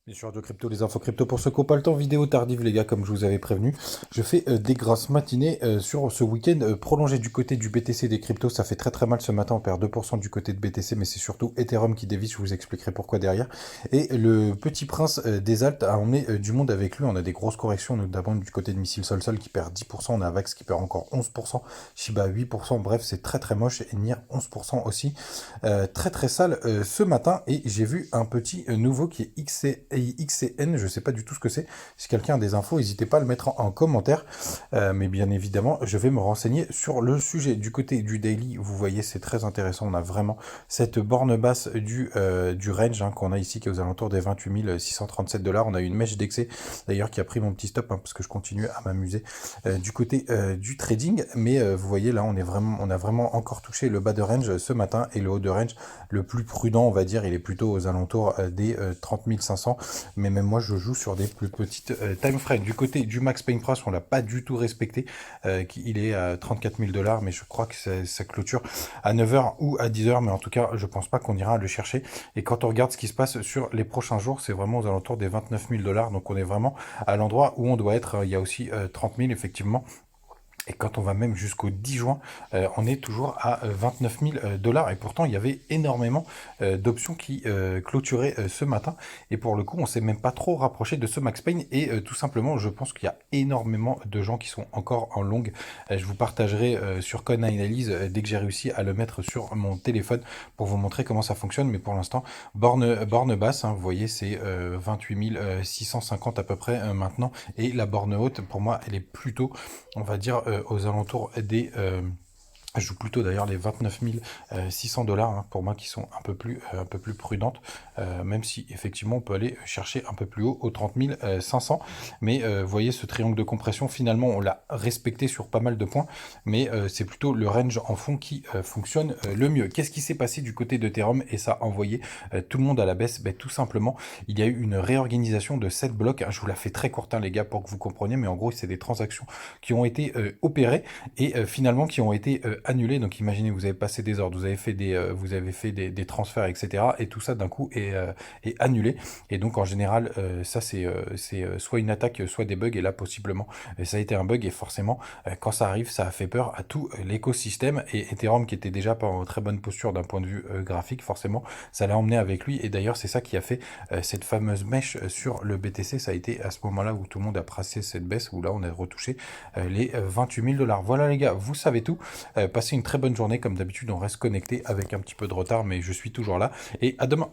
Bien sûr, de crypto, les infos crypto pour ceux qui n'ont pas le temps, vidéo tardive les gars, comme je vous avais prévenu. Je fais des grosses matinées sur ce week-end prolongé du côté du BTC des cryptos. Ça fait très très mal ce matin, on perd 2% du côté de BTC, mais c'est surtout Ethereum qui dévie, je vous expliquerai pourquoi derrière. Et le petit prince des alts a emmené du monde avec lui. On a des grosses corrections, notamment du côté de Missile Sol Sol qui perd 10%, on a Avax qui perd encore 11%, Shiba 8%, bref c'est très très moche, et NIR 11% aussi. Très très sale ce matin, et j'ai vu un petit nouveau qui est XCN, je sais pas du tout ce que c'est. Si quelqu'un a des infos, n'hésitez pas à le mettre en commentaire. Mais bien évidemment, je vais me renseigner sur le sujet. Du côté du daily, vous voyez, c'est très intéressant. On a vraiment cette borne basse du range qu'on a ici, qui est aux alentours des 28 637 dollars. On a eu une mèche d'excès, d'ailleurs, qui a pris mon petit stop, parce que je continue à m'amuser du côté du trading. Mais vous voyez, là, on a vraiment encore touché le bas de range ce matin, et le haut de range, le plus prudent, on va dire, il est plutôt aux alentours des 30 500. Mais même moi, je joue sur des plus petites time frames. Du côté du Max Pain Price, on l'a pas du tout respecté. Il est à 34 000 dollars, mais je crois que ça clôture à 9 h ou à 10 h. Mais en tout cas, je pense pas qu'on ira le chercher. Et quand on regarde ce qui se passe sur les prochains jours, c'est vraiment aux alentours des 29 000 dollars. Donc on est vraiment à l'endroit où on doit être. Il y a aussi 30 000, effectivement. Et quand on va même jusqu'au 10 juin, on est toujours à 29 000 dollars. Et pourtant, il y avait énormément d'options qui clôturaient ce matin. Et pour le coup, on s'est même pas trop rapproché de ce Max Payne. Et tout simplement, je pense qu'il y a énormément de gens qui sont encore en longue. Je vous partagerai sur CoinAnalyse dès que j'ai réussi à le mettre sur mon téléphone pour vous montrer comment ça fonctionne. Mais pour l'instant, borne basse, vous voyez, c'est 28 650 à peu près maintenant. Et la borne haute, pour moi, elle est plutôt, on va dire, aux alentours des je joue plutôt d'ailleurs les 29 600 dollars, pour moi, qui sont un peu plus prudentes, même si effectivement on peut aller chercher un peu plus haut aux 30 500. Mais vous voyez, ce triangle de compression, finalement on l'a respecté sur pas mal de points, mais c'est plutôt le range en fond qui fonctionne le mieux. Qu'est-ce qui s'est passé du côté d'Ethereum et ça a envoyé tout le monde à la baisse? Tout simplement, il y a eu une réorganisation de 7 blocs. Je vous la fais très courte, les gars, pour que vous compreniez, mais en gros c'est des transactions qui ont été opérées et finalement qui ont été annulé. Donc imaginez, vous avez passé des ordres, vous avez fait des transferts, etc. Et tout ça d'un coup est annulé. Et donc en général, ça c'est soit une attaque, soit des bugs. Et là possiblement, ça a été un bug. Et forcément, quand ça arrive, ça a fait peur à tout l'écosystème. Et Ethereum, qui était déjà pas en très bonne posture d'un point de vue graphique, forcément, ça l'a emmené avec lui. Et d'ailleurs, c'est ça qui a fait cette fameuse mèche sur le BTC. Ça a été à ce moment-là où tout le monde a pressé cette baisse, où là on a retouché les 28 000 dollars. Voilà les gars, vous savez tout. Passez une très bonne journée. Comme d'habitude, on reste connecté avec un petit peu de retard, mais je suis toujours là. Et à demain.